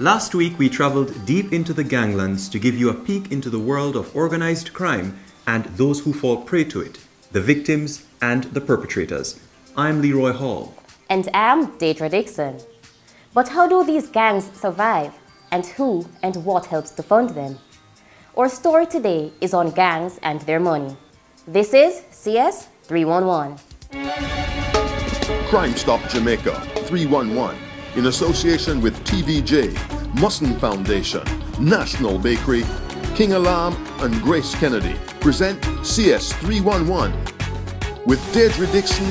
Last week we traveled deep into the ganglands to give you a peek into the world of organized crime and those who fall prey to it, the victims and the perpetrators. I'm Leroy Hall. And I'm Deidre Dixon. But how do these gangs survive? And who and what helps to fund them? Our story today is on gangs and their money. This is CS311. Crime Stop Jamaica 311 in association with TVJ, Musson Foundation, National Bakery, King Alarm and Grace Kennedy present CS311 with Deidre Dixon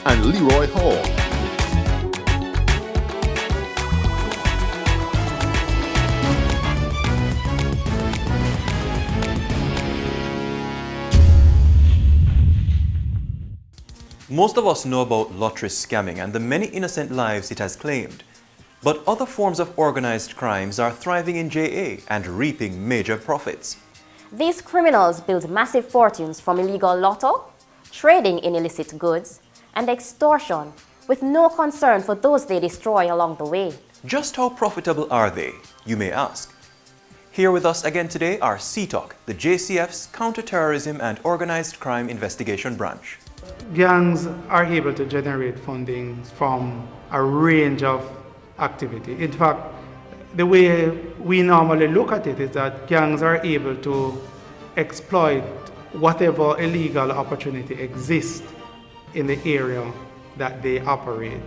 and Leroy Hall. Most of us know about lottery scamming and the many innocent lives it has claimed. But other forms of organized crimes are thriving in JA and reaping major profits. These criminals build massive fortunes from illegal lotto, trading in illicit goods, and extortion, with no concern for those they destroy along the way. Just how profitable are they, you may ask? Here with us again today are CTOC, the JCF's Counterterrorism and Organized Crime Investigation Branch. Gangs are able to generate funding from a range of activity. In fact, the way we normally look at it is that gangs are able to exploit whatever illegal opportunity exists in the area that they operate.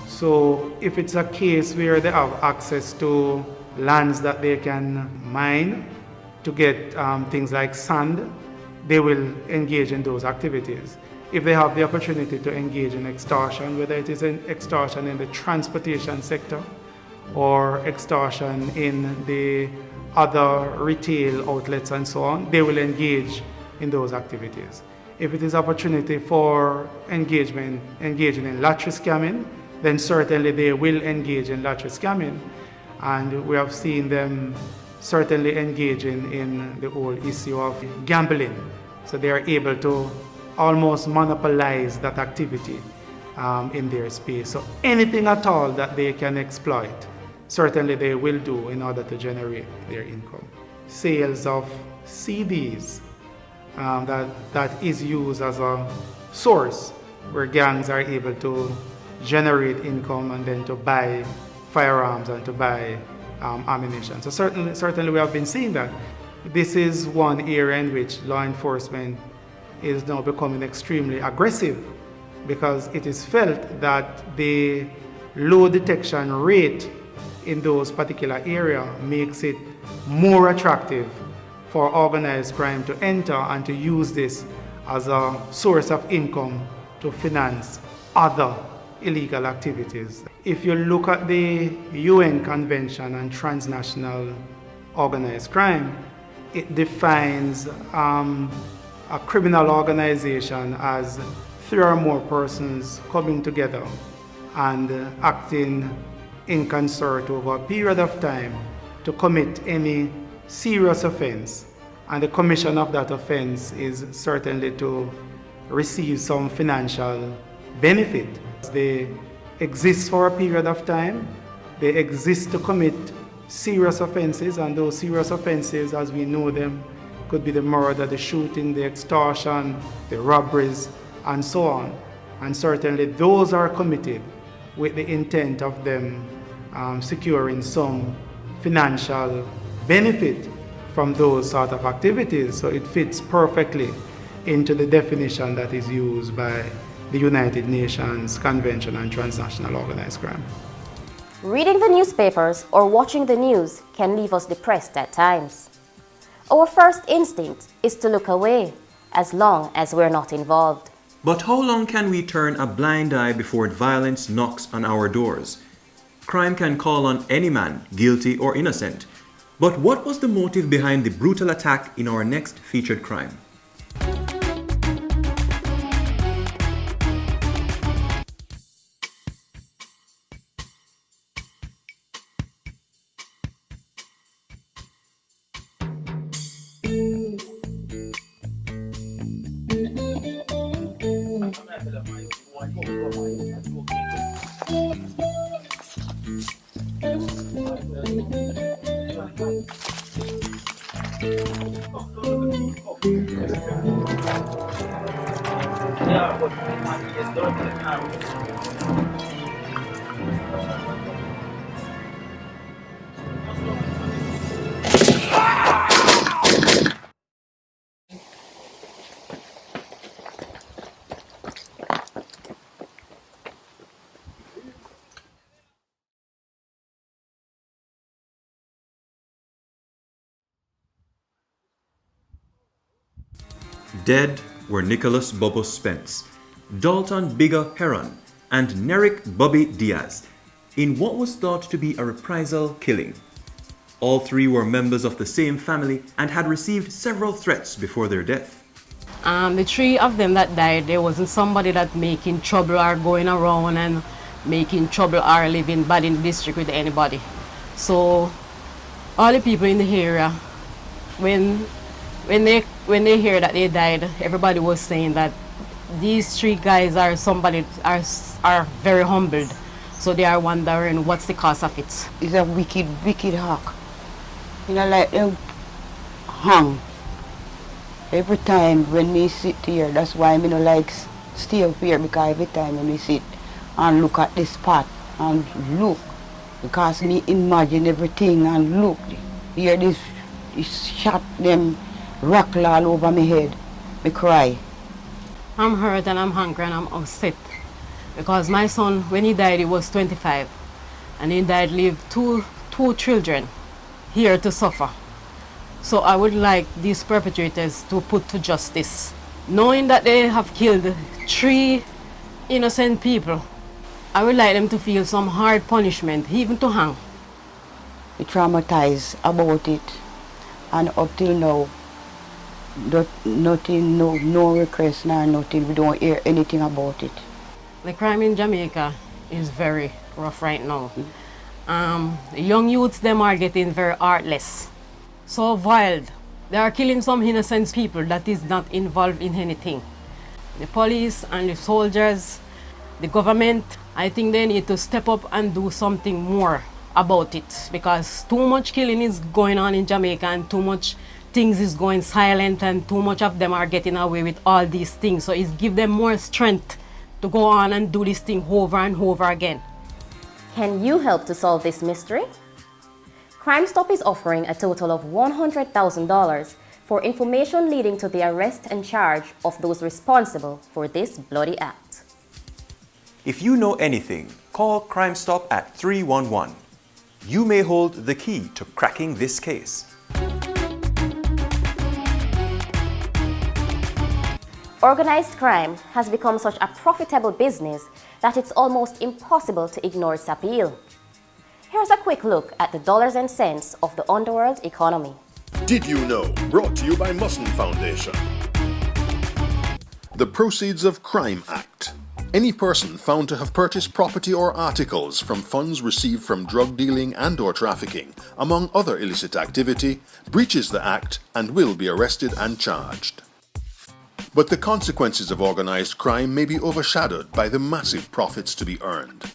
So if it's a case where they have access to lands that they can mine to get things like sand, they will engage in those activities. If they have the opportunity to engage in extortion, whether it is an extortion in the transportation sector or extortion in the other retail outlets and so on, they will engage in those activities. If it is opportunity for engaging in lottery scamming, then certainly they will engage in lottery scamming. And we have seen them certainly engaging in the whole issue of gambling. So they are able to almost monopolize that activity in their space. So anything at all that they can exploit, certainly they will do in order to generate their income. Sales of CDs that is used as a source where gangs are able to generate income and then to buy firearms and to buy ammunition. So certainly we have been seeing that. This is one area in which law enforcement is now becoming extremely aggressive because it is felt that the low detection rate in those particular areas makes it more attractive for organized crime to enter and to use this as a source of income to finance other illegal activities. If you look at the UN Convention on Transnational Organized Crime, it defines a criminal organization as 3 or more persons coming together and acting in concert over a period of time to commit any serious offense. And the commission of that offense is certainly to receive some financial benefit. They exist for a period of time. They exist to commit serious offenses, and those serious offenses, as we know them, could be the murder, the shooting, the extortion, the robberies, and so on. And certainly those are committed with the intent of them securing some financial benefit from those sort of activities. So it fits perfectly into the definition that is used by the United Nations Convention on Transnational Organized Crime. Reading the newspapers or watching the news can leave us depressed at times. Our first instinct is to look away, as long as we're not involved. But how long can we turn a blind eye before violence knocks on our doors? Crime can call on any man, guilty or innocent. But what was the motive behind the brutal attack in our next featured crime? Dead were Nicholas Bobo Spence, Dalton Bigger Heron, and Nerick Bobby Diaz in what was thought to be a reprisal killing. All three were members of the same family and had received several threats before their death. The three of them that died, there wasn't somebody that making trouble or going around and making trouble or living bad in the district with anybody. So all the people in the area, when they hear that they died, everybody was saying that these three guys are are very humbled. So they are wondering what's the cause of it. It's a wicked hack. You know, like them hang. Every time when we sit here, that's why I don't like stay up here, because every time when we sit and look at this spot and look, because me imagine everything and look, hear this shot, them rattle all over my head, me cry. I'm hurt and I'm hungry and I'm upset because my son, when he died, he was 25, and he died leave two children here to suffer. So I would like these perpetrators to put to justice. Knowing that they have killed 3 innocent people, I would like them to feel some hard punishment, even to hang. We traumatized about it, and up till now, nothing, no request, nor nothing. We don't hear anything about it. The crime in Jamaica is very rough right now. The young youths, them are getting very heartless, so wild. They are killing some innocent people that is not involved in anything. The police and the soldiers, the government, I think they need to step up and do something more about it, because too much killing is going on in Jamaica and too much things is going silent, and too much of them are getting away with all these things. So it's give them more strength to go on and do this thing over and over again. Can you help to solve this mystery? Crime Stop is offering a total of $100,000 for information leading to the arrest and charge of those responsible for this bloody act. If you know anything, call Crime Stop at 311. You may hold the key to cracking this case. Organized crime has become such a profitable business that it's almost impossible to ignore its appeal. Here's a quick look at the dollars and cents of the underworld economy. Did You Know? Brought to you by Musson Foundation. The Proceeds of Crime Act. Any person found to have purchased property or articles from funds received from drug dealing and or trafficking, among other illicit activity, breaches the Act and will be arrested and charged. But the consequences of organized crime may be overshadowed by the massive profits to be earned.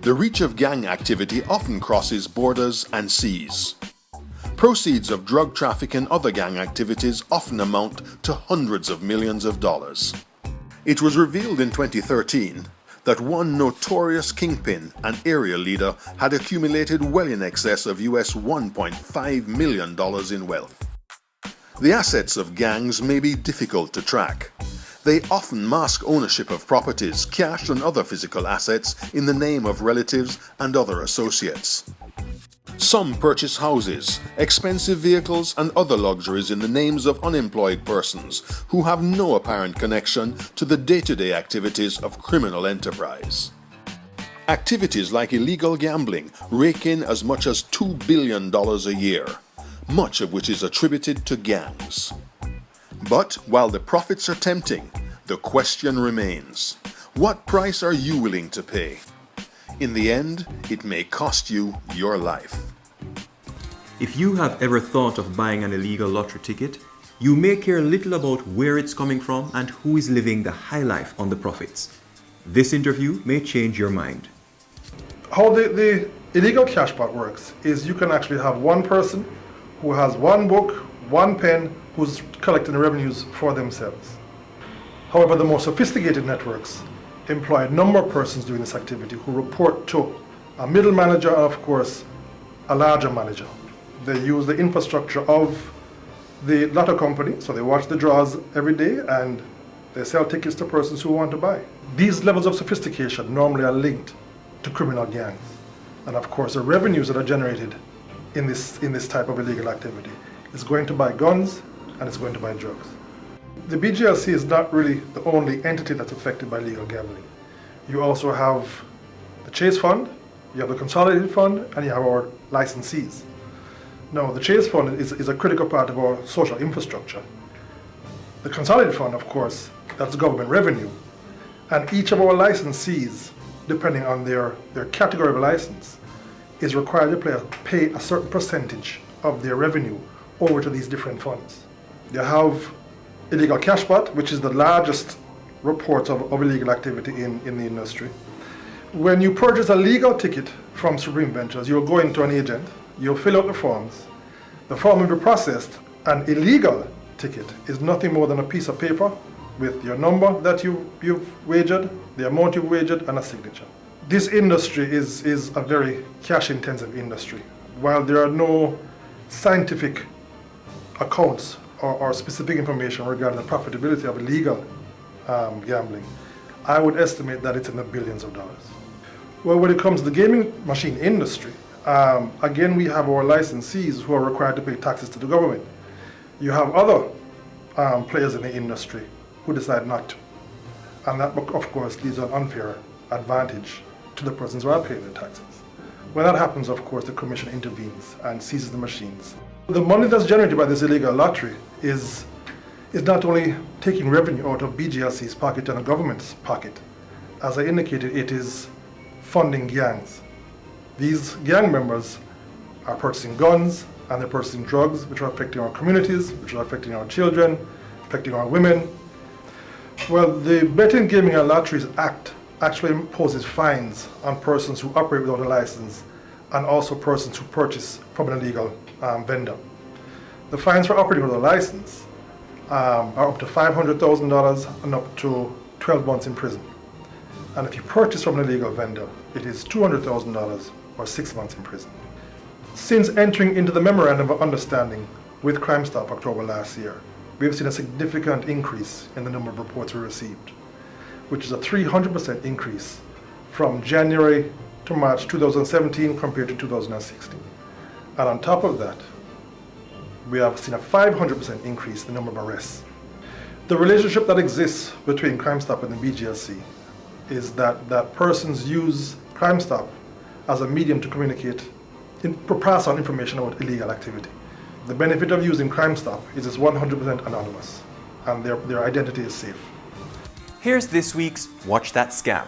The reach of gang activity often crosses borders and seas. Proceeds of drug traffic and other gang activities often amount to hundreds of millions of dollars. It was revealed in 2013 that one notorious kingpin and area leader had accumulated well in excess of US $1.5 million in wealth. The assets of gangs may be difficult to track. They often mask ownership of properties, cash and other physical assets in the name of relatives and other associates. Some purchase houses, expensive vehicles and other luxuries in the names of unemployed persons who have no apparent connection to the day-to-day activities of criminal enterprise. Activities like illegal gambling rake in as much as $2 billion a year, much of which is attributed to gangs. But while the profits are tempting, the question remains, what price are you willing to pay? In the end, it may cost you your life. If you have ever thought of buying an illegal lottery ticket, you may care little about where it's coming from and who is living the high life on the profits. This interview may change your mind. How the illegal cash pot works is you can actually have one person who has one book, one pen, who's collecting the revenues for themselves. However, the more sophisticated networks employ a number of persons doing this activity who report to a middle manager and, of course, a larger manager. They use the infrastructure of the lotto company, so they watch the draws every day and they sell tickets to persons who want to buy. These levels of sophistication normally are linked to criminal gangs. And of course, the revenues that are generated in this type of illegal activity is going to buy guns and it's going to buy drugs. The BGLC is not really the only entity that's affected by illegal gambling. You also have the Chase Fund, you have the Consolidated Fund, and you have our licensees. Now, the Chase Fund is a critical part of our social infrastructure. The Consolidated Fund, of course, that's government revenue. And each of our licensees, depending on their category of license, is required to pay a certain percentage of their revenue over to these different funds. You have illegal cash pot, which is the largest report of illegal activity in the industry. When you purchase a legal ticket from Supreme Ventures, you'll go into an agent, you'll fill out the forms, the form will be processed. An illegal ticket is nothing more than a piece of paper with your number that you've wagered, the amount you've wagered, and a signature. This industry is a very cash-intensive industry. While there are no scientific accounts or specific information regarding the profitability of illegal gambling, I would estimate that it's in the billions of dollars. Well, when it comes to the gaming machine industry, again, we have our licensees who are required to pay taxes to the government. You have other players in the industry who decide not to. And that, of course, leaves an unfair advantage to the persons who are paying the taxes. When that happens, of course, the commission intervenes and seizes the machines. The money that's generated by this illegal lottery is not only taking revenue out of BGLC's pocket and the government's pocket. As I indicated, it is funding gangs. These gang members are purchasing guns and they're purchasing drugs, which are affecting our communities, which are affecting our children, affecting our women. Well, the Betting, Gaming and Lotteries Act actually imposes fines on persons who operate without a license and also persons who purchase from an illegal vendor. The fines for operating without a license are up to $500,000 and up to 12 months in prison. And if you purchase from an illegal vendor, it is $200,000 or 6 months in prison. Since entering into the Memorandum of Understanding with Crime Stop October last year, we have seen a significant increase in the number of reports we received, which is a 300% increase from January to March 2017 compared to 2016. And on top of that, we have seen a 500% increase in the number of arrests. The relationship that exists between Crime Stop and the BGLC is that persons use Crime Stop as a medium to communicate, to pass on information about illegal activity. The benefit of using Crime Stop is it's 100% anonymous and their identity is safe. Here's this week's Watch That Scam.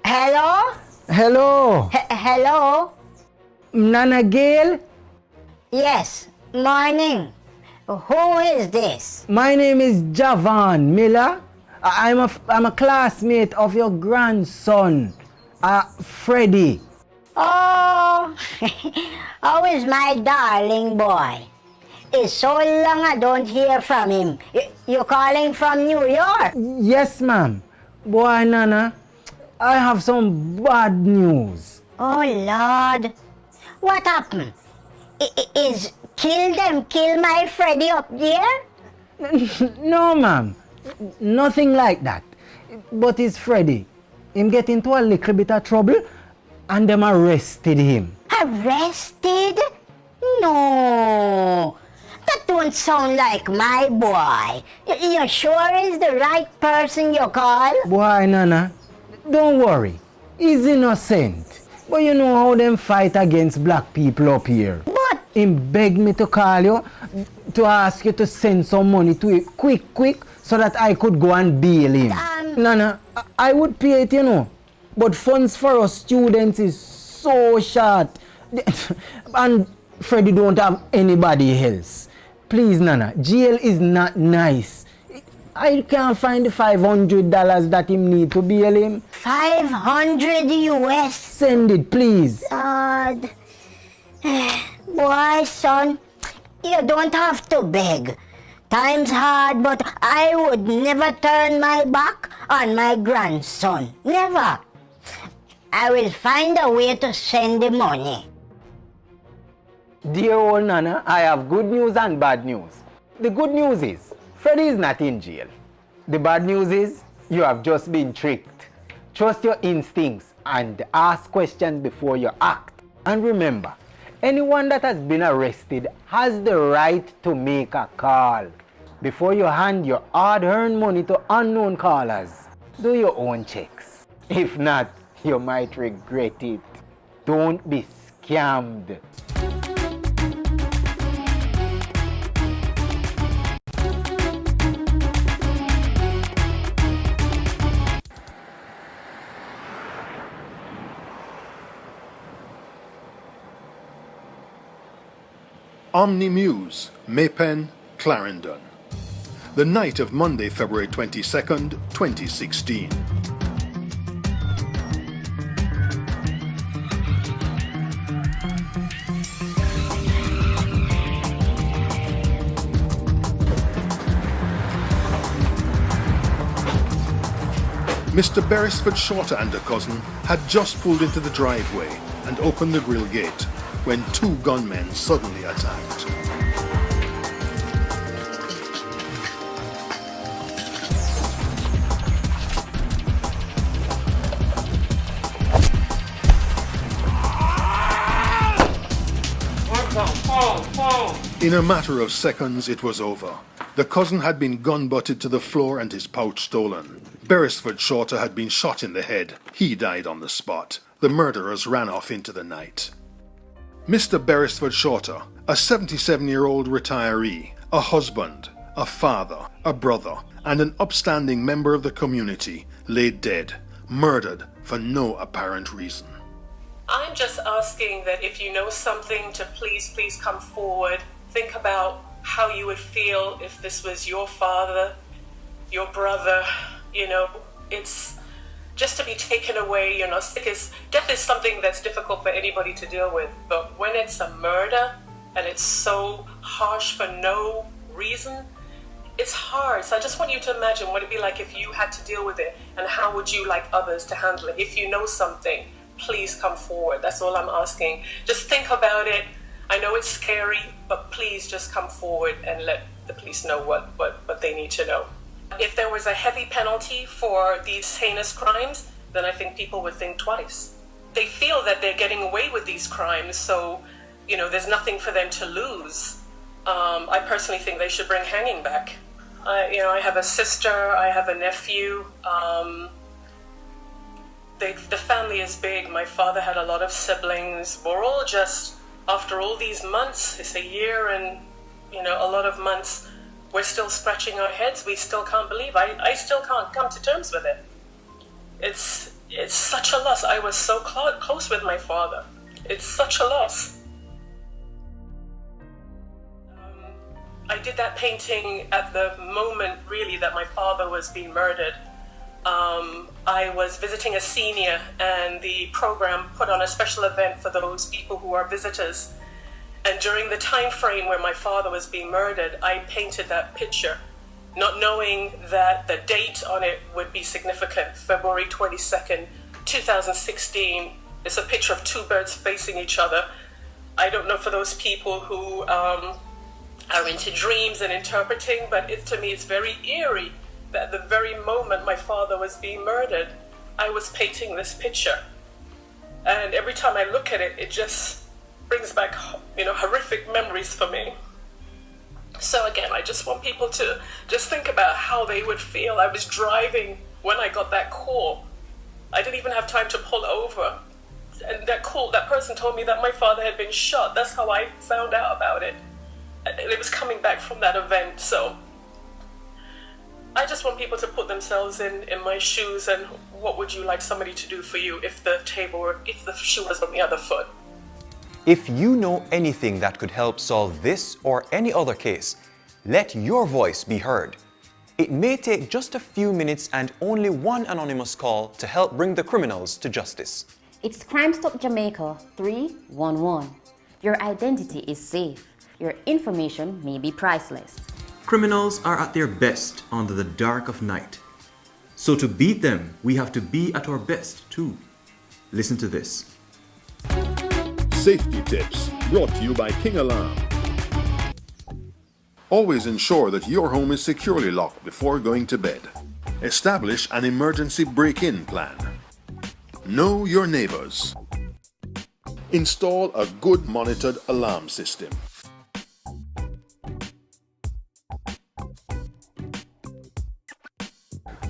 Hello? Hello, Hello? Nana Gail. Yes, morning. Who is this? My name is Javan Miller. I'm a classmate of your grandson, Freddie. Oh, how is my darling boy? It's so long I don't hear from him. You calling from New York? Yes, ma'am. Boy, Nana, I have some bad news. Oh, Lord. What happened? Is kill my Freddie up there? No, ma'am. Nothing like that. But it's Freddie. Him get into a little bit of trouble and them arrested him. Arrested? No. That don't sound like my boy. You sure is the right person you call? Boy, Nana, don't worry. He's innocent. But you know how them fight against black people up here. But Him begged me to call you to ask you to send some money to it quick so that I could go and bail him. Nana, I would pay it, you know. But funds for us students is so short. And Freddy don't have anybody else. Please, Nana, jail is not nice. I can't find the $500 that him need to bail him. 500 US. Send it, please. God. Boy, son, you don't have to beg. Time's hard, but I would never turn my back on my grandson. Never. I will find a way to send the money. Dear old Nana, I have good news and bad news. The good news is, Freddy is not in jail. The bad news is, you have just been tricked. Trust your instincts and ask questions before you act. And remember, anyone that has been arrested has the right to make a call. Before you hand your hard-earned money to unknown callers, do your own checks. If not, you might regret it. Don't be scammed. Omni Muse, Maypen, Clarendon. The night of Monday, February 22nd, 2016. Mr. Beresford Shorter and a cousin had just pulled into the driveway and opened the grill gate when two gunmen suddenly attacked. In a matter of seconds, it was over. The cousin had been gun-butted to the floor and his pouch stolen. Beresford Shorter had been shot in the head. He died on the spot. The murderers ran off into the night. Mr. Beresford Shorter, a 77-year-old retiree, a husband, a father, a brother, and an upstanding member of the community, lay dead, murdered for no apparent reason. I'm just asking that if you know something to please come forward. Think about how you would feel if this was your father, your brother. It's just to be taken away. Death is something that's difficult for anybody to deal with. But when it's a murder and it's so harsh for no reason, it's hard. So I just want you to imagine what it'd be like if you had to deal with it, and how would you like others to handle it. If you know something, please come forward. That's all I'm asking. Just think about it. I know it's scary, but please just come forward and let the police know what they need to know. If there was a heavy penalty for these heinous crimes, then I think people would think twice. They feel that they're getting away with these crimes, so there's nothing for them to lose. I personally think they should bring hanging back. I have a sister, I have a nephew. The family is big. My father had a lot of siblings. We're all just, after all these months, it's a year and a lot of months, we're still scratching our heads. We still can't believe. I still can't come to terms with it. It's such a loss. I was so close with my father. It's such a loss. I did that painting at the moment, really, that my father was being murdered. I was visiting a senior, and the program put on a special event for those people who are visitors. And during the time frame where my father was being murdered, I painted that picture, not knowing that the date on it would be significant. February 22nd, 2016. It's a picture of two birds facing each other. I don't know for those people who are into dreams and interpreting, but to me it's very eerie that the very moment my father was being murdered, I was painting this picture. And every time I look at it, it just brings back, horrific memories for me. So again, I just want people to just think about how they would feel. I was driving when I got that call. I didn't even have time to pull over. And that person told me that my father had been shot. That's how I found out about it. And it was coming back from that event, so I just want people to put themselves in my shoes, and what would you like somebody to do for you if the shoe was on the other foot? If you know anything that could help solve this or any other case, let your voice be heard. It may take just a few minutes and only one anonymous call to help bring the criminals to justice. It's Crime Stop Jamaica 311. Your identity is safe. Your information may be priceless. Criminals are at their best under the dark of night. So to beat them, we have to be at our best too. Listen to this. Safety tips brought to you by King Alarm. Always ensure that your home is securely locked before going to bed. Establish an emergency break-in plan. Know your neighbors. Install a good monitored alarm system.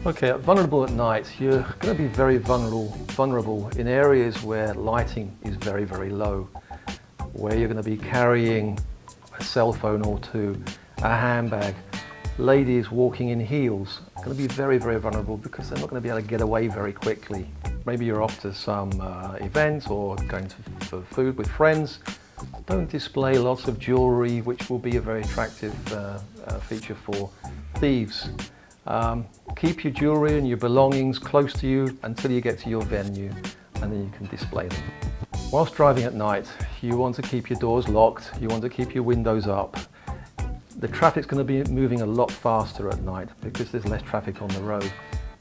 Okay, vulnerable at night. You're going to be very vulnerable in areas where lighting is very, very low, where you're going to be carrying a cell phone or two, a handbag. Ladies walking in heels are going to be very, very vulnerable because they're not going to be able to get away very quickly. Maybe you're off to some event or going for food with friends. Don't display lots of jewelry, which will be a very attractive feature for thieves. Keep your jewelry and your belongings close to you until you get to your venue, and then you can display them. Whilst driving at night, you want to keep your doors locked, you want to keep your windows up. The traffic's going to be moving a lot faster at night because there's less traffic on the road.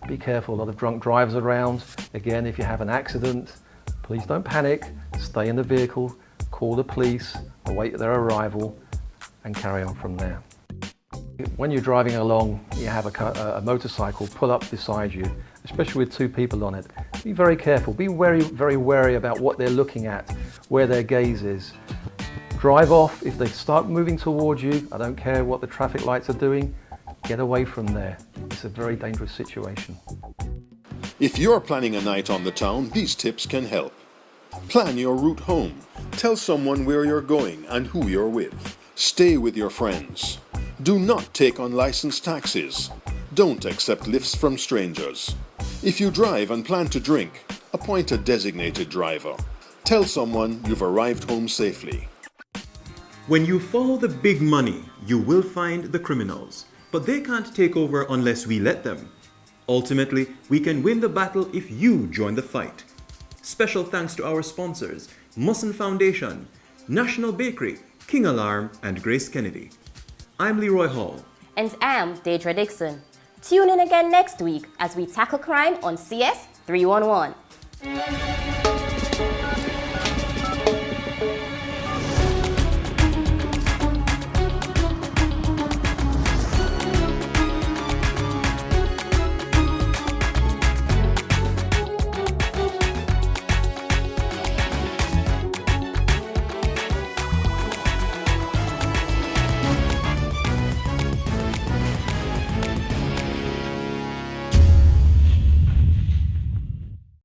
Be careful, a lot of drunk drivers around. Again, if you have an accident, please don't panic, stay in the vehicle, call the police, await their arrival, and carry on from there. When you're driving along, you have a motorcycle pull up beside you, especially with two people on it. Be very careful, be very wary about what they're looking at, where their gaze is. Drive off. If they start moving towards you, I don't care what the traffic lights are doing, get away from there. It's a very dangerous situation. If you're planning a night on the town, these tips can help. Plan your route home. Tell someone where you're going and who you're with. Stay with your friends. Do not take unlicensed taxis. Don't accept lifts from strangers. If you drive and plan to drink, appoint a designated driver. Tell someone you've arrived home safely. When you follow the big money, you will find the criminals. But they can't take over unless we let them. Ultimately, we can win the battle if you join the fight. Special thanks to our sponsors, Musson Foundation, National Bakery, King Alarm, and Grace Kennedy. I'm Leroy Hall. And I'm Deidre Dixon. Tune in again next week as we tackle crime on CS311.